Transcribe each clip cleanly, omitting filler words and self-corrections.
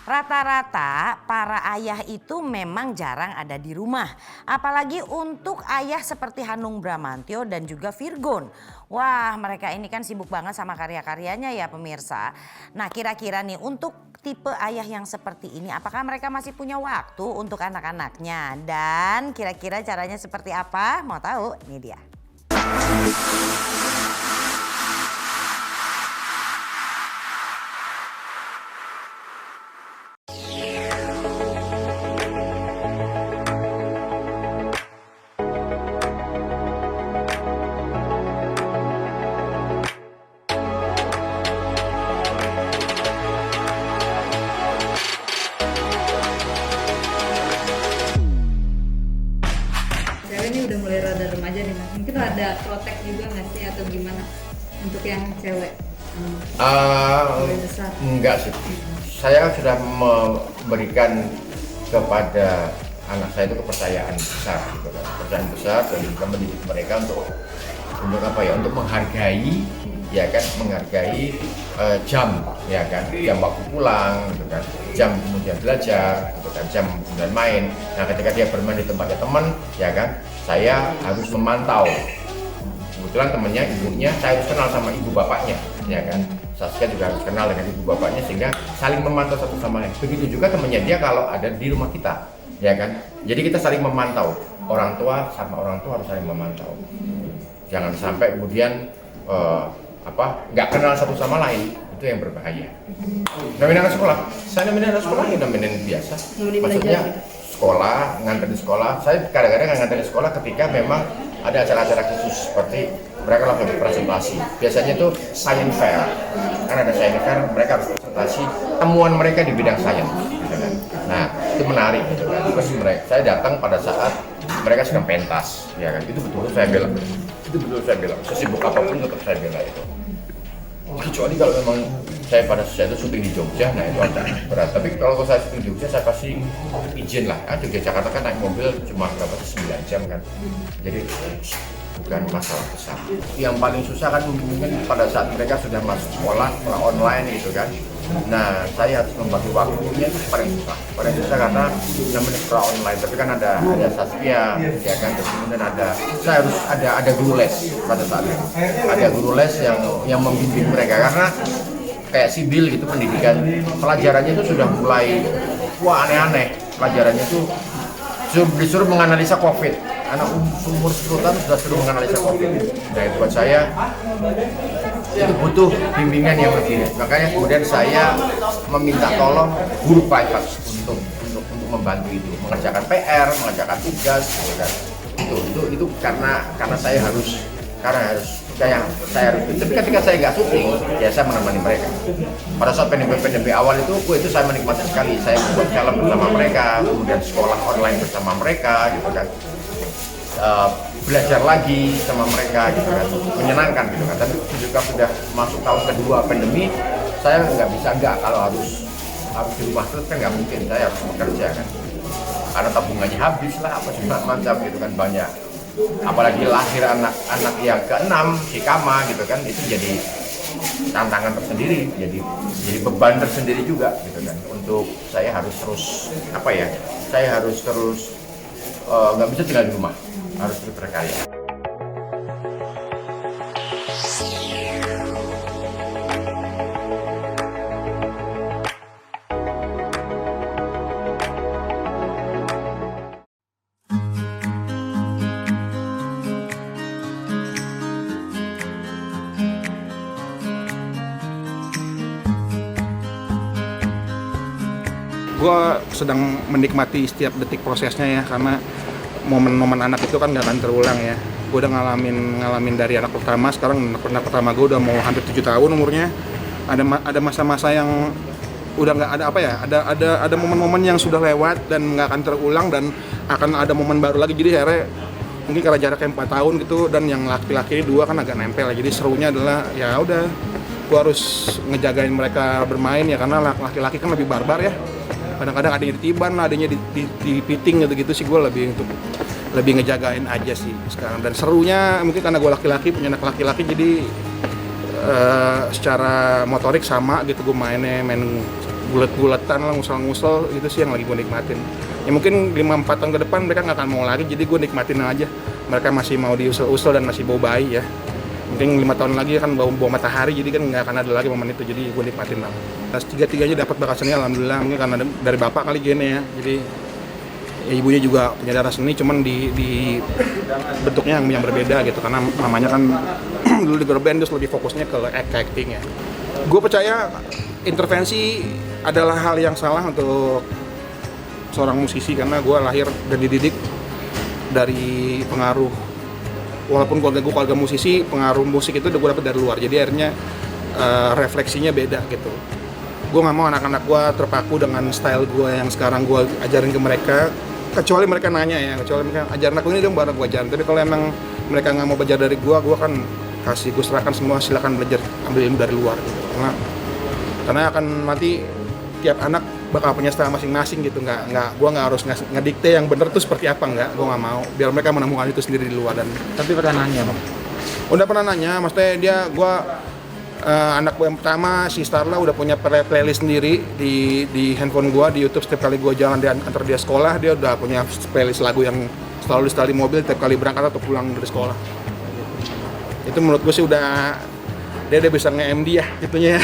Rata-rata para ayah itu memang jarang ada di rumah. Apalagi untuk ayah seperti Hanung Bramantyo dan juga Virgon. Wah, mereka ini kan sibuk banget sama karya-karyanya ya pemirsa. Nah, kira-kira nih untuk tipe ayah yang seperti ini apakah mereka masih punya waktu untuk anak-anaknya? Dan kira-kira caranya seperti apa? Mau tahu? Ini dia. Cewek ini udah mulai rada remaja nih mas. Mungkin ada protek juga nggak sih atau gimana untuk yang cewek? Mulai besar. Enggak sih. Saya sudah memberikan kepada anak saya itu kepercayaan besar, gitu kan. Kepercayaan besar dan juga mendidik mereka untuk apa ya? Untuk menghargai, ya kan, menghargai jam, ya kan, jam waktu pulang, gitu kan, jam kemudian belajar, gitu kan, jam kemudian main. Nah, ketika dia bermain di tempatnya teman, ya kan, saya harus memantau. Kebetulan temannya, ibunya, saya harus kenal sama ibu bapaknya, ya kan. Saskia juga harus kenal dengan ibu bapaknya sehingga saling memantau satu sama lain. Begitu juga temannya dia kalau ada di rumah kita, ya kan. Jadi kita saling memantau. Orang tua sama orang tua harus saling memantau. Jangan sampai kemudian nggak kenal satu sama lain, itu yang berbahaya. Nemenin anak sekolah, saya nemenin anak sekolah ya nemenin biasa. Maksudnya sekolah, nganterin sekolah. Saya kadang-kadang nganterin sekolah ketika memang ada acara-acara khusus seperti mereka lakukan presentasi. Biasanya itu science fair, kan ada science fair, mereka harus presentasi temuan mereka di bidang sains. Gitu kan. Nah itu menarik gitu kan. Terus saya datang pada saat mereka sedang pentas, ya kan. Itu betul saya bilang. Itu betul saya bilang. Sesibuk apapun tetap saya bela itu. Kecuali kalau memang saya pada saat itu syuting di Jogja, nah itu ada berat. Tapi kalau saya syuting di Jogja, saya pasti izin lah. Jogja Jakarta kan naik mobil cuma berapa sih, 9 jam kan. Jadi bukan masalah besar. Yang paling susah kan mungkin pada saat mereka sudah masuk sekolah online gitu kan. Nah, saya harus membagi waktunya itu paling susah karena namanya sekolah online. Tapi kan ada Saskia, ya kan. Terus kemudian saya harus ada guru les pada saat itu. Ada guru les yang membimbing mereka karena kayak sibil gitu pendidikan pelajarannya itu sudah mulai aneh-aneh. Pelajarannya itu disuruh menganalisa COVID. Anak umur 10 tahun sudah suruh menganalisa COVID. Nah itu buat saya itu butuh bimbingan yang lebih. Makanya kemudian saya meminta tolong guru privat untuk membantu itu, mengerjakan PR, mengerjakan tugas, gitu kan. Itu karena saya harus tapi ketika saya nggak syuting, ya saya menemani mereka. Pada saat pandemi awal itu saya menikmati sekali. Saya membuat film bersama mereka, kemudian sekolah online bersama mereka, gitu kan. Belajar lagi sama mereka, gitu kan, menyenangkan, gitu kan. Tapi ketika sudah masuk tahun kedua pandemi, saya kalau harus di rumah terus kan nggak mungkin. Saya harus bekerja kan, karena tabungannya habis lah, apa segala macam, gitu kan, banyak. Apalagi lahir anak yang ke-6 si Kama, gitu kan, itu jadi tantangan tersendiri, jadi beban tersendiri juga, gitu kan. Untuk saya harus terus nggak bisa tinggal di rumah, harus terus berkarya. Gue sedang menikmati setiap detik prosesnya ya, karena momen-momen anak itu kan gak akan terulang ya. Gue udah ngalamin dari anak pertama, sekarang anak pertama gue udah mau hampir 7 tahun umurnya. Ada masa-masa yang udah nggak ada ada momen-momen yang sudah lewat dan nggak akan terulang, dan akan ada momen baru lagi. Jadi akhirnya mungkin karena jaraknya 4 tahun gitu, dan yang laki-laki ini 2 kan agak nempel. Jadi serunya adalah ya udah, gue harus ngejagain mereka bermain ya, karena laki-laki kan lebih barbar ya. Kadang-kadang adanya ditiban, adanya dipiting gitu-gitu sih. Gue lebih ngejagain aja sih sekarang. Dan serunya mungkin karena gue laki-laki, punya anak laki-laki, jadi secara motorik sama gitu. Gue main bulet-buletan lah, ngusel-ngusel, itu sih yang lagi gue nikmatin. Ya mungkin 5-4 tahun ke depan mereka nggak akan mau lagi, jadi gue nikmatin aja. Mereka masih mau diusel-usel dan masih bau bayi ya. Mungkin 5 tahun lagi kan bau matahari, jadi kan nggak akan ada lagi momen itu, jadi gue nikmatin banget. Tiga-tiganya dapat bakat seni alhamdulillah, mungkin karena dari bapak kali gini ya. Jadi ya, ibunya juga punya darah seni, cuman di bentuknya yang berbeda gitu, karena mamanya kan dulu di girl band terus lebih fokusnya ke acting ya. Gue percaya intervensi adalah hal yang salah untuk seorang musisi, karena gue lahir dan dididik dari pengaruh, walaupun keluarga gue keluarga musisi, pengaruh musik itu udah gue dapet dari luar, jadi akhirnya refleksinya beda gitu. Gue nggak mau anak-anak gue terpaku dengan style gue yang sekarang gue ajarin ke mereka, kecuali mereka nanya ya, kecuali mereka ajarin aku ini dong baru gue ajarin. Tapi kalau emang mereka nggak mau belajar dari gue kan kasih, gue serahkan semua, silakan belajar, ambil ilmu dari luar gitu. Karena akan nanti tiap anak bakal punya style masing-masing gitu, gue nggak harus ngedikte yang bener tuh seperti apa, gue nggak mau, biar mereka menemukan itu sendiri di luar. Dan Tapi pernah nanya Bang? udah pernah nanya, maksudnya anak gue yang pertama si Starla udah punya playlist sendiri di handphone gue, di YouTube. Setiap kali gue jalan di antar dia sekolah, dia udah punya playlist lagu yang selalu di mobil setiap kali berangkat atau pulang dari sekolah. Itu menurut gue sih dia udah bisa nge-MD ya gitunya ya.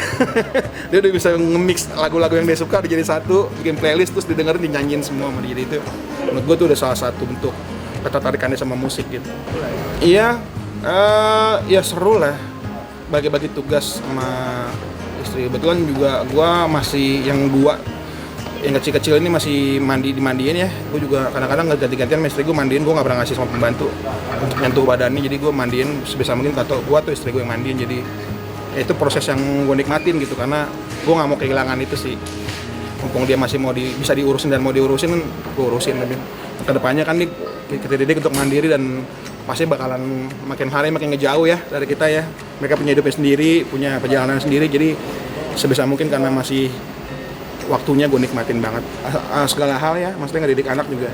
Dia udah bisa nge-mix lagu-lagu yang dia suka jadi satu, bikin playlist terus didengerin, dinyanyiin semua sama dia. Jadi itu menurut gue tuh udah salah satu bentuk ketertarikannya sama musik gitu. Iya, ya seru lah bagi-bagi tugas sama istri. Kebetulan juga gue masih yang dua, yang kecil-kecil ini masih dimandiin ya. Gue juga kadang-kadang nggak ganti-gantian sama istri gue mandiin. Gue nggak pernah ngasih sama pembantu untuk nyentuh badannya, jadi gue mandiin sebisa mungkin, atau gue atau istri gue yang mandiin. Jadi ya itu proses yang gue nikmatin gitu, karena gue nggak mau kehilangan itu sih. Mumpung dia masih bisa diurusin dan mau diurusin, gue urusin lebih. Kedepannya kan nih kita didik untuk mandiri, dan pasti bakalan makin hari makin ngejauh ya dari kita ya. Mereka punya hidupnya sendiri, punya perjalanan sendiri, jadi sebisa mungkin karena masih waktunya gue nikmatin banget segala hal ya. Maksudnya ngedidik anak juga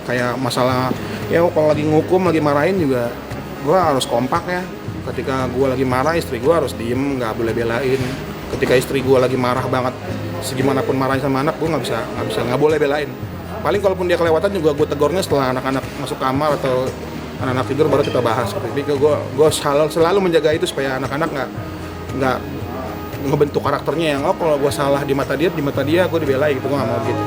kayak masalah ya, kalau lagi ngukum, lagi marahin juga gue harus kompak ya. Ketika gue lagi marah, istri gue harus diem, nggak boleh belain. Ketika istri gue lagi marah banget, segimanapun marahnya sama anak, gue nggak boleh belain. Paling kalaupun dia kelewatan juga gue tegurnya setelah anak-anak masuk kamar atau anak-anak tidur, baru kita bahas. Jadi gue selalu menjaga itu supaya anak-anak nggak ngebentuk karakternya yang kalau gue salah di mata dia gue dibelain gitu. Gue nggak mau gitu.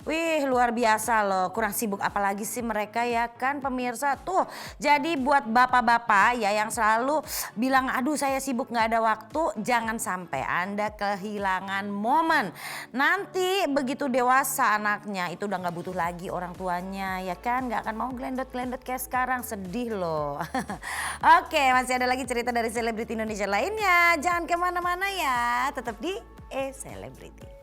Wih, luar biasa loh, kurang sibuk apalagi sih mereka ya kan pemirsa. Tuh, jadi buat bapak-bapak ya yang selalu bilang aduh saya sibuk gak ada waktu, jangan sampai Anda kehilangan momen. Nanti begitu dewasa anaknya itu udah gak butuh lagi orang tuanya ya kan, gak akan mau gelendot-gelendot kayak sekarang, sedih loh. Oke, masih ada lagi cerita dari selebriti Indonesia lainnya, jangan kemana-mana ya, tetap di Celebrity.